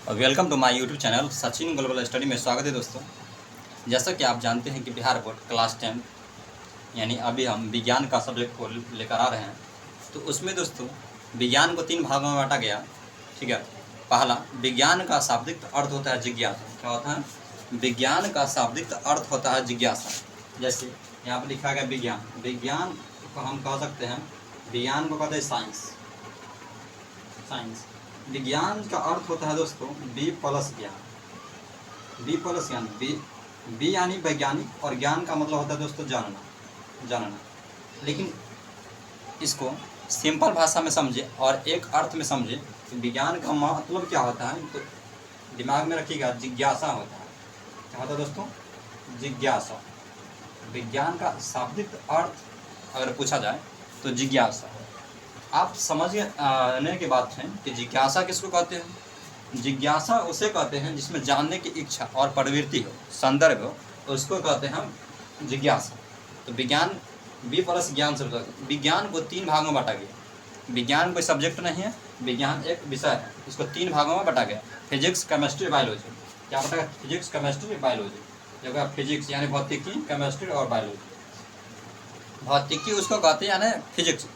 और welcome to my YouTube channel Sachin global study में स्वागत है दोस्तों। जैसा कि आप जानते हैं कि बिहार बोर्ड क्लास 10 यानी अभी हम विज्ञान का सब्जेक्ट को लेकर आ रहे हैं। तो उसमें दोस्तों विज्ञान को 3 भागों में बांटा गया। ठीक है, पहला विज्ञान का शाब्दिक अर्थ होता है जिज्ञासा। क्या होता है? विज्ञान का शाब्दिक अर्थ होता है जिज्ञासा। जैसे यहाँ पर लिखा गया विज्ञान, विज्ञान को हम कह सकते हैं, विज्ञान को कहते हैं साइंस। साइंस विज्ञान का अर्थ होता है दोस्तों बी प्लस ज्ञान। बी प्लस ज्ञान, बी यानी वैज्ञानिक और ज्ञान का मतलब होता है दोस्तों जानना। लेकिन इसको सिंपल भाषा में समझे और एक अर्थ में समझे तो विज्ञान का मतलब क्या होता है, तो दिमाग में रखिएगा, जिज्ञासा होता है। क्या होता है दोस्तों? जिज्ञासा। विज्ञान का शाब्दिक अर्थ अगर पूछा जाए तो जिज्ञासा। आप समझने की बात है कि जिज्ञासा किसको कहते हैं? जिज्ञासा उसे कहते हैं जिसमें जानने की इच्छा और प्रवृत्ति हो, संदर्भ हो, उसको कहते हैं हम जिज्ञासा। तो विज्ञान बी प्लस ज्ञान से, विज्ञान को 3 भागों में बांटा गया। विज्ञान कोई सब्जेक्ट नहीं है, विज्ञान एक विषय है। इसको 3 भागों में बांटा गया, फिजिक्स, केमिस्ट्री, बायोलॉजी। क्या बांटा गया? Physics, chemistry, biology. जगह फिजिक्स यानी भौतिकी, केमिस्ट्री और बायोलॉजी। भौतिकी उसको कहते हैं यानी फिजिक्स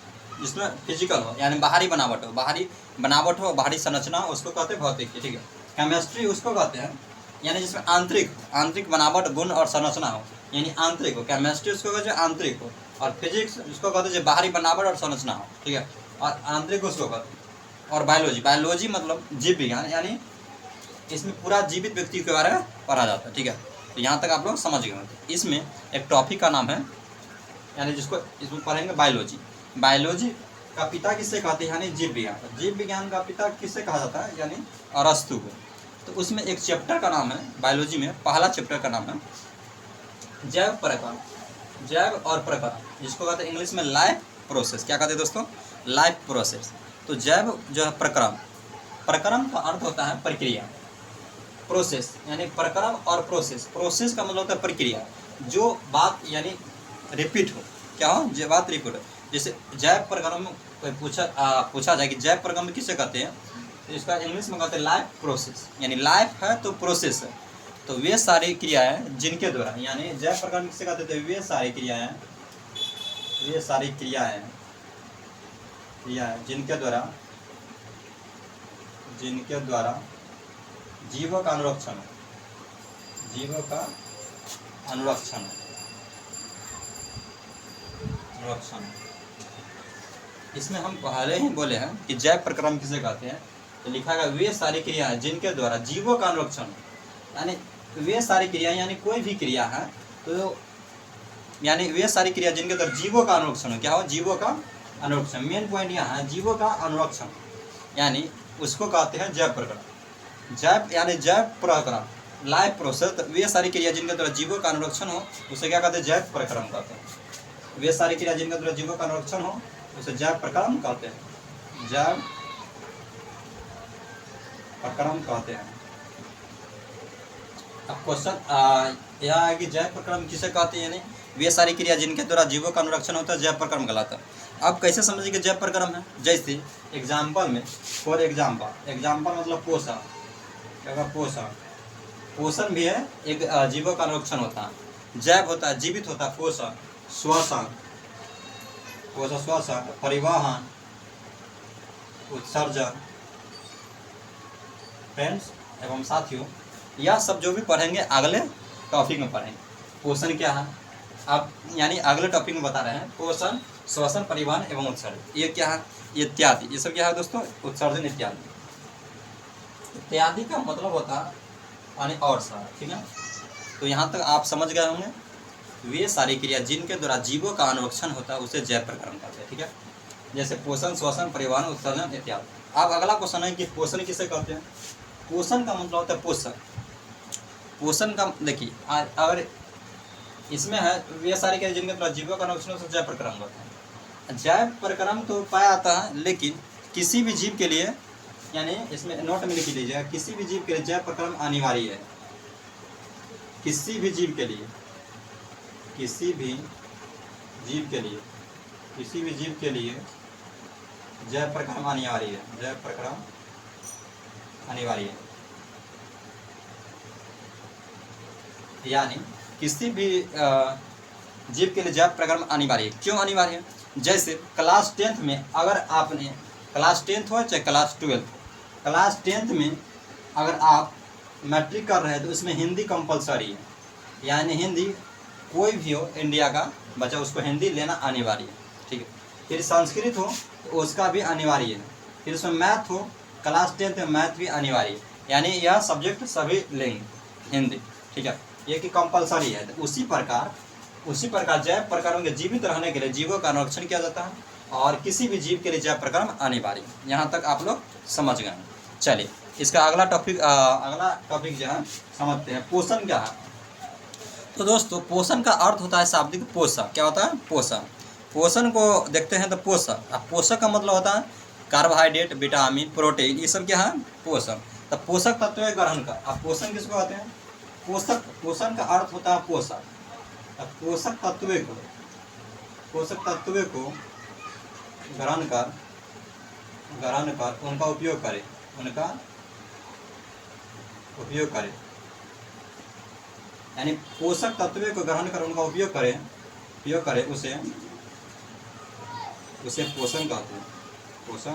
जिसमें फिजिकल हो, यानी बाहरी बनावट हो, बाहरी संरचना हो, उसको कहते हैं भौतिकी। ठीक है। केमिस्ट्री उसको कहते हैं यानी जिसमें आंतरिक बनावट, गुण और संरचना हो, यानी आंतरिक हो। केमिस्ट्री उसको कहते हैं आंतरिक हो। और फिजिक्स उसको कहते हैं बाहरी बनावट और संरचना हो। ठीक है, और आंतरिक उसको कहते हैं। और बायोलॉजी मतलब जीव विज्ञान, यानी इसमें पूरा जीवित व्यक्ति के बारे में पढ़ा जाता है। ठीक है, तो यहाँ तक आप लोग समझ गए। इसमें एक टॉपिक का नाम है, यानी जिसको इसमें पढ़ेंगे बायोलॉजी। बायोलॉजी का पिता किससे कहते हैं? यानी जीव विज्ञान। जीव विज्ञान का पिता किससे कहा जाता है? यानी अरस्तु को। तो उसमें एक चैप्टर का नाम है बायोलॉजी में, पहला चैप्टर का नाम है जैव प्रक्रम, जैव और प्रक्रम, जिसको कहते हैं इंग्लिश में लाइफ प्रोसेस। क्या कहते हैं दोस्तों? Life process. तो जैव जो है प्रक्रम का अर्थ होता है प्रक्रिया, प्रोसेस यानी प्रक्रम और प्रोसेस का मतलब होता है प्रक्रिया, जो बात यानी रिपीट हो। क्या हो? जो बात रिपीट हो। जैसे जैव प्रक्रम में कोई पूछा जाए कि जैव प्रक्रम में किसे कहते हैं, तो इसका इंग्लिश में कहते हैं लाइफ प्रोसेस। यानी लाइफ है तो प्रोसेस है, तो वे सारी क्रियाएं जिनके द्वारा, यानी जैव प्रक्रम किसे कहते थे? वे सारी क्रियाएं जिनके द्वारा जीवों का अनुरक्षण इसमें हम पहले ही बोले हैं कि जैव प्रक्रम किसे कहते हैं, तो लिखा गया वे सारी क्रियाएं जिनके द्वारा जीवों का अनुरक्षण, यानी वे सारी क्रियाएं, यानी कोई भी क्रिया है तो यानी वे सारी क्रिया जिनके द्वारा जीवों का अनुरक्षण हो। क्या हो? जीवों का अनुरक्षण। मेन पॉइंट यहाँ है जीवों का अनुरक्षण, यानी उसको कहते हैं जैव प्रक्रम। यानी जैव प्रक्रम, लाइफ प्रोसेस। तो वे सारी क्रिया जिनके द्वारा जीवों का अनुरक्षण हो उसे क्या कहते हैं? जैव प्रक्रम कहते हैं। वे सारी क्रिया जिनके द्वारा जीवों का अनुरक्षण हो उसे जैव प्रक्रम कहते हैं। जैव प्रक्रम कहते हैं। अब क्वेश्चन यह है कि जैव प्रक्रम किसे कहते हैं, यानी वे सारी क्रिया जिनके द्वारा जीवों का अनुरक्षण होता है, जैव प्रक्रम कहलाता है। अब कैसे समझिए कि जैव प्रक्रम है? जैसे एग्जाम्पल में, फॉर एग्जाम्पल मतलब पोषण। क्या? पोषण भी है, एक जीवों का अनुरक्षण होता है। जैव होता है जीवित होता है, पोषण, श्वसन, परिवहन, उत्सर्जन। फ्रेंड्स एवं साथियों, यह सब जो भी पढ़ेंगे अगले टॉपिक में पढ़ेंगे। पोषण क्या है आप, यानी अगले टॉपिक में बता रहे हैं। पोषण, श्वसन, परिवहन एवं उत्सर्जन, ये क्या है? इत्यादि। ये सब क्या है दोस्तों? उत्सर्जन इत्यादि का मतलब होता है यानी और सारा। ठीक है, तो यहाँ तक आप समझ गए होंगे। वे सारी क्रिया जिनके द्वारा जीवों का अनुरक्षण होता है उसे जैव प्रक्रम कहते हैं। ठीक है, जैसे पोषण, श्वसन, परिवहन, उत्सर्जन इत्यादि। अब अगला क्वेश्चन है कि पोषण किसे कहते हैं? पोषण का मतलब होता है पोषण का देखिए, अगर इसमें है वे सारी क्रिया जिनके द्वारा जीवों का अनुरक्षण उसे जैव प्रक्रम कहते हैं। जैव प्रक्रम तो पाया जाता है, लेकिन किसी भी जीव के लिए, यानी इसमें नोट में लिख लीजिएगा, किसी भी जीव के लिए जैव प्रक्रम अनिवार्य है। किसी भी जीव के लिए जैव प्रक्रम अनिवार्य है। यानी किसी भी जीव के लिए जैव प्रक्रम अनिवार्य है। क्यों अनिवार्य है? जैसे क्लास 10th में अगर आपने क्लास 10th हो चाहे क्लास 12th, क्लास 10th में अगर आप मैट्रिक कर रहे हैं तो उसमें हिंदी कंपलसरी है, यानी हिंदी कोई भी हो इंडिया का बच्चा उसको हिंदी लेना अनिवार्य है, ठीक है। फिर संस्कृत हो तो उसका भी अनिवार्य है। फिर उसमें मैथ हो, क्लास 10th में मैथ भी अनिवार्य है, यानी यह सब्जेक्ट सभी लेंगे हिंदी, ठीक है, ये कि कंपलसरी है। तो उसी प्रकार जैव प्रकरण के जीवित रहने के लिए जीवों का संरक्षण किया जाता है और किसी भी जीव के लिए जैव प्रकरण अनिवार्य है। यहाँ तक आप लोग समझ गए। चलिए इसका अगला टॉपिक जो है समझते हैं, पोषण क्या है। तो दोस्तों पोषण का अर्थ होता है शाब्दिक पोषक। क्या होता है? पोषण। पोषण को देखते हैं तो पोषक, अब पोषक का मतलब होता है कार्बोहाइड्रेट, विटामिन, प्रोटीन, ये सब क्या है? पोषण। तो पोषक तत्व ग्रहण का, अब पोषण किसको कहते हैं? पोषण का अर्थ होता है पोषक। पोषक तत्व को ग्रहण कर उनका उपयोग करें, यानी पोषक तत्व को ग्रहण कर उनका उपयोग करें उसे पोषण कहते हैं। पोषण,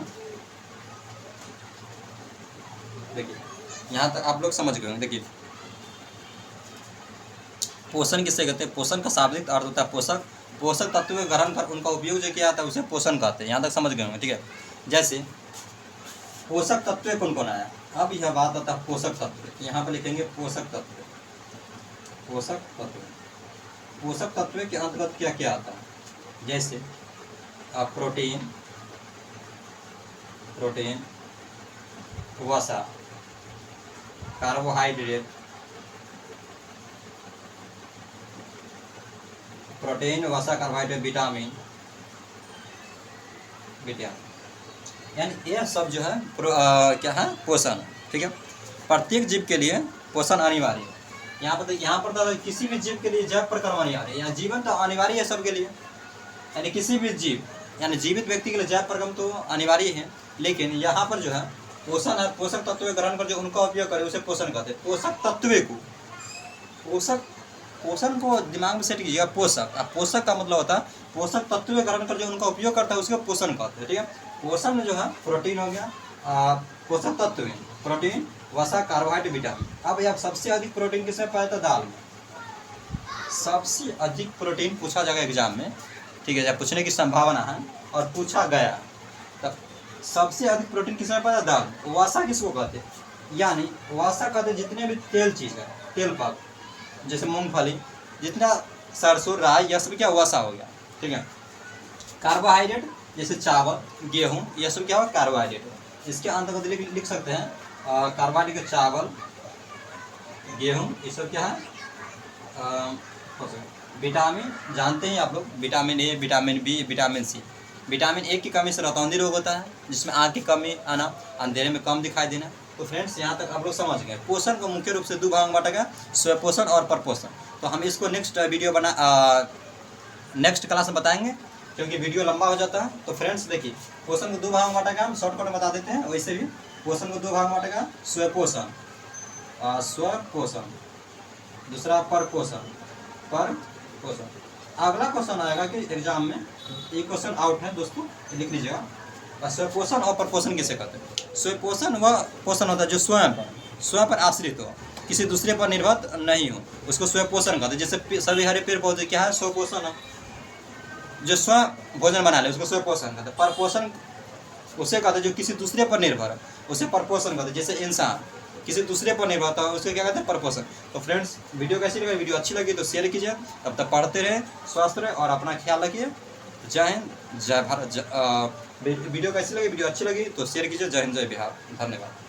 देखिए यहाँ तक आप लोग समझ गए। देखिए पोषण किससे कहते हैं? पोषण का शाब्दिक अर्थ होता है पोषक तत्व को ग्रहण कर उनका उपयोग जो किया जाता है उसे पोषण कहते हैं। यहाँ तक समझ गए, ठीक है। जैसे पोषक तत्व कौन कौन आया, अब यह बात आता है पोषक तत्व, यहाँ पर लिखेंगे पोषक तत्व के अंतर्गत क्या क्या आता है? जैसे प्रोटीन, वसा, कार्बोहाइड्रेट, विटामिन, यानी यह सब जो है क्या है? पोषण, ठीक है। प्रत्येक जीव के लिए पोषण अनिवार्य है। यहाँ पर तो किसी भी जीव के लिए जैव प्रक्रम अनिवार्य है। यहाँ जीवन तो अनिवार्य है सबके लिए, यानी किसी भी जीव यानी जीवित व्यक्ति के लिए जैव प्रक्रम तो अनिवार्य है, लेकिन यहाँ पर जो है पोषण है, पोषक तत्व ग्रहण कर जो उनका उपयोग करे उसे पोषण कहते हैं। पोषण को दिमाग में सेट कीजिएगा, पोषक। अब पोषक का मतलब होता है पोषक तत्व ग्रहण कर जो उनका उपयोग करता है उसको पोषण कहते हैं, ठीक है। पोषण में जो है प्रोटीन हो गया, पोषक तत्व में प्रोटीन, वसा, कार्बोहाइड्रेट, विटामिन। अब यहाँ सबसे अधिक प्रोटीन किसमें पाया था? दाल में। सबसे अधिक प्रोटीन पूछा जाएगा एग्जाम में, ठीक है, जब पूछने की संभावना है और पूछा गया, तब सबसे अधिक प्रोटीन किसमें पाया? दाल। वसा किसको कहते हैं? यानी वसा कहते जितने भी तेल चीज़ है, तेल पदार्थ, जैसे मूंगफली, जितना सरसों, राई, यह सब क्या? वसा हो गया, ठीक है। कार्बोहाइड्रेट जैसे चावल, गेहूँ, यह सब क्या हुआ? कार्बोहाइड्रेट। इसके अंतर्गत लिख सकते हैं कार्बोहाइड्रेट, चावल, गेहूँ, ये सब क्या है? विटामिन जानते हैं आप लोग, vitamin A, vitamin B, vitamin C. Vitamin A की कमी से रतौंधी रोग होता है, जिसमें आँख की कमी आना, अंधेरे में कम दिखाई देना। तो फ्रेंड्स यहाँ तक आप लोग समझ गए। पोषण को मुख्य रूप से दो भाग में बांटा गया, स्वपोषण और परपोषण। तो हम इसको नेक्स्ट क्लास में बताएंगे, क्योंकि वीडियो लंबा हो जाता है। तो फ्रेंड्स देखिए, पोषण को दो भाग में बांटा गया, हम शॉर्टकट में बता देते हैं। वैसे भी पोषण को दो भाग में बांटा गया, स्वपोषण, दूसरा परपोषण। अगला क्वेश्चन आएगा कि एग्जाम में, एक क्वेश्चन आउट है दोस्तों, लिख लीजिएगा। स्वपोषण और परपोषण किसे कहते हैं? स्वपोषण वह पोषण होता है जो स्वयं पर आश्रित हो, किसी दूसरे पर निर्भर नहीं हो, उसको स्वपोषण कहते हैं। जैसे सभी हरे पेड़ पौधे क्या है? स्वपोषण है। जो स्वयं भोजन बना ले उसको स्वपोषण कहते हैं। परपोषण उसे कहते हैं जो किसी दूसरे पर निर्भर है, उसे परपोषण कहते हैं। जैसे इंसान किसी दूसरे पर निर्भर होता है उसको क्या कहते हैं? परपोषण। तो फ्रेंड्स वीडियो कैसी लगी? वीडियो अच्छी लगी तो शेयर कीजिए। तब तक पढ़ते रहे, स्वस्थ रहे और अपना ख्याल रखिए। जय हिंद, जय भारत। वीडियो कैसी लगी? वीडियो अच्छी लगी तो शेयर कीजिए। जय हिंद, जय बिहार। धन्यवाद।